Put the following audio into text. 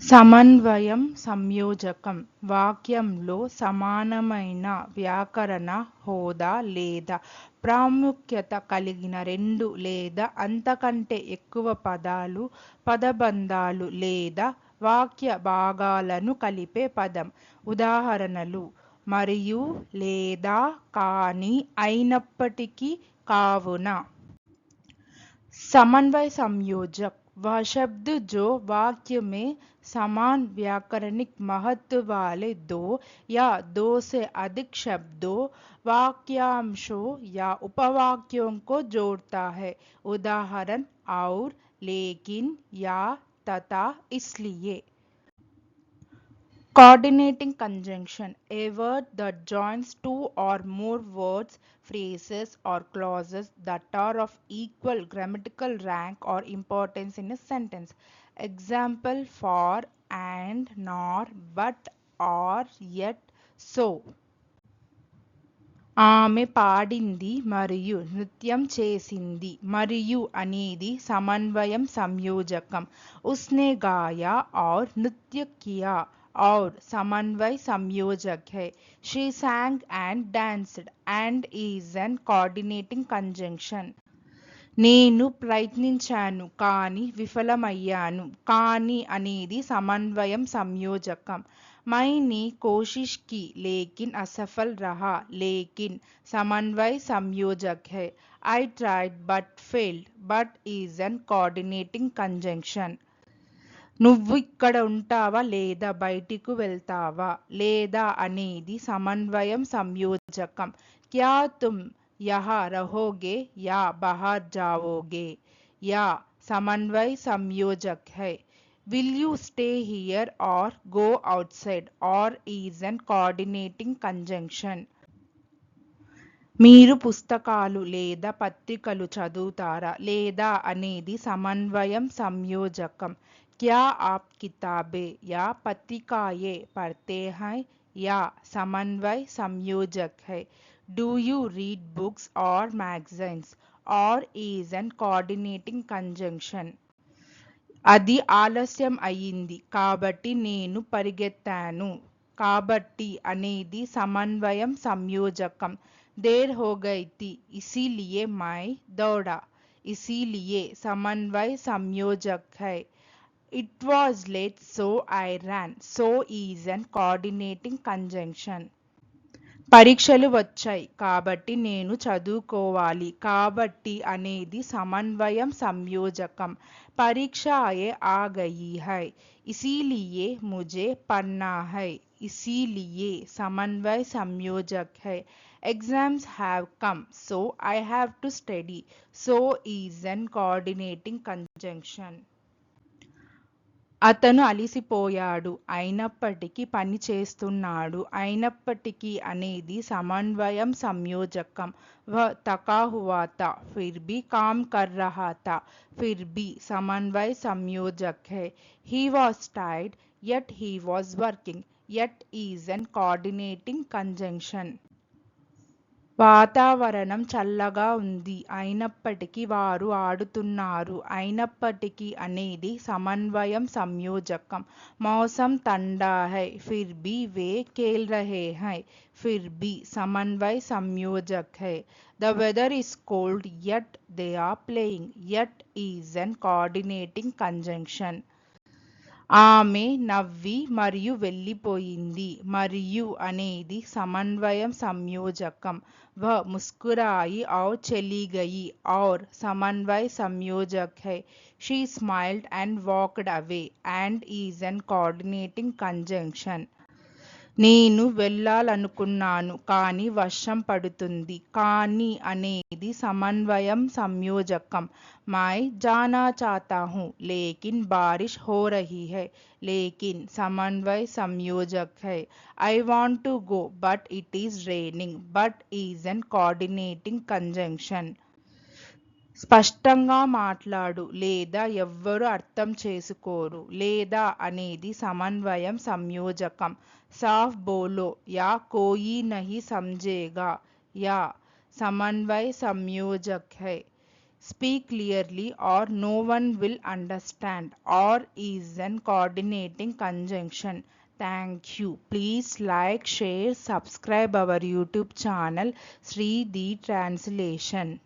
సమన్వయం సంయోజకం వాక్యంలో సమానమైన వ్యాకరణ హోదా లేదా ప్రాముఖ్యత కలిగిన రెండు లేదా అంతకంటే ఎక్కువ పదాలు, పదబంధాలు లేదా వాక్య భాగాలను కలిపే పదం. ఉదాహరణలు: మరియు, లేదా, కానీ, అయినప్పటికీ, కావున. समन्वय संयोजक वह शब्द जो वाक्य में समान व्याकरणिक महत्व वाले दो या दो से अधिक शब्दों, वाक्यांशों या उपवाक्यों को जोड़ता है. उदाहरण: और, लेकिन, या, तथा, इसलिए. Coordinating conjunction: a word that joins two or more words, phrases, or clauses that are of equal grammatical rank or importance in a sentence. Example: for, and, nor, but, or, yet, so. ఆమె పాడింది మరియు నృత్యం చేసింది. మరియు అనేది సమన్వయం సంయోజకం. उसने गाया और नृत्य किया और समन्वय संयोजक है. She sang and danced and is an coordinating conjunction. నేను ప్రయత్నించాను కానీ విఫలమయ్యాను. కానీ అనేది సమన్వయం సంయోజకం. मैंने कोशिश की लेकिन असफल रहा. लेकिन समन्वय संयोजक है. I tried but failed. But is an coordinating conjunction. నువ్వు ఇక్కడ ఉంటావా లేదా బయటికి వెళ్తావా? లేదా అనేది సమన్వయం సంయోజకం. क्या तुम यहाँ रहोगे या बाहर जाओगे? या समन्वय संयोजक है. Will you stay here or go outside? Or is an coordinating conjunction. మీరు పుస్తకాలు లేదా పత్రికలు చదువుతారా? లేదా అనేది సమన్వయం సంయోజకం. क्या आप किताबें या पत्रिकाएं पढ़ते हैं? या समन्वय संयोजक है. Do you read books or magazines? Or is an coordinating conjunction. అది ఆలస్యం అయింది కాబట్టి నేను పరిగెత్తాను. కాబట్టి అనేది సమన్వయం సంయోజకం. देर हो गई थी इसीलिए मैं दौड़ा. इसीलिए समन्वय संयोजक है. It was late so I ran. So is an coordinating conjunction. పరీక్షలు వచ్చాయి కాబట్టి నేను చదువుకోవాలి. కాబట్టి అనేది సమన్వయం సంయోజకం. పరీక్షాయే ఆ గయి హై. इसीलिए मुझे पढ़ना है. इसीलिए समन्वय संयोजक है. Exams have come so I have to study. So is an coordinating conjunction. అతను అలిసిపోయాడు అయినప్పటికీ పని చేస్తున్నాడు. అయినప్పటికీ అనేది సమన్వయం సంయోజకం. वह थका हुआ था फिर भी काम कर रहा था. फिर भी समन्वय संयोजक है. He was tired yet he was working. Yet is an coordinating conjunction. వాతావరణం చల్లగా ఉంది అయినప్పటికీ వారు ఆడుతున్నారు. అయినప్పటికీ అనేది సమన్వయం సంయోజకం. मौसम ठंडा है फिर भी वे खेल रहे हैं. फिर भी समन्वय संयोजक है. The weather is cold yet they are playing. Yet is an coordinating conjunction. ఆమె నవ్వి మరియు వెళ్ళిపోయింది. మరియు అనేది సమన్వయం సంయోజకం. वह मुस्कुराई और चली गई और समन्वय संयोजक है. She smiled and walked away and is an coordinating conjunction. నేను వెళ్ళాలనుకున్నాను కానీ వర్షం పడుతుంది. కానీ అనేది సమన్వయం సంయోజకం. मैं जाना चाहता हूँ लेकिन बारिश हो रही है. लेकिन समन्वय संयोजक है. I want to go but it is raining. But is an coordinating conjunction. స్పష్టంగా మాట్లాడు లేదా ఎవ్వరు అర్థం చేసుకోరు. లేదా అనేది సమన్వయం సంయోజకం. साफ बोलो या कोई नहीं समझेगा. या समन्वय संयोजक है. speak clearly or no one will understand, or is an coordinating conjunction. Thank you. Please like, share, subscribe our YouTube channel Sri the Translation.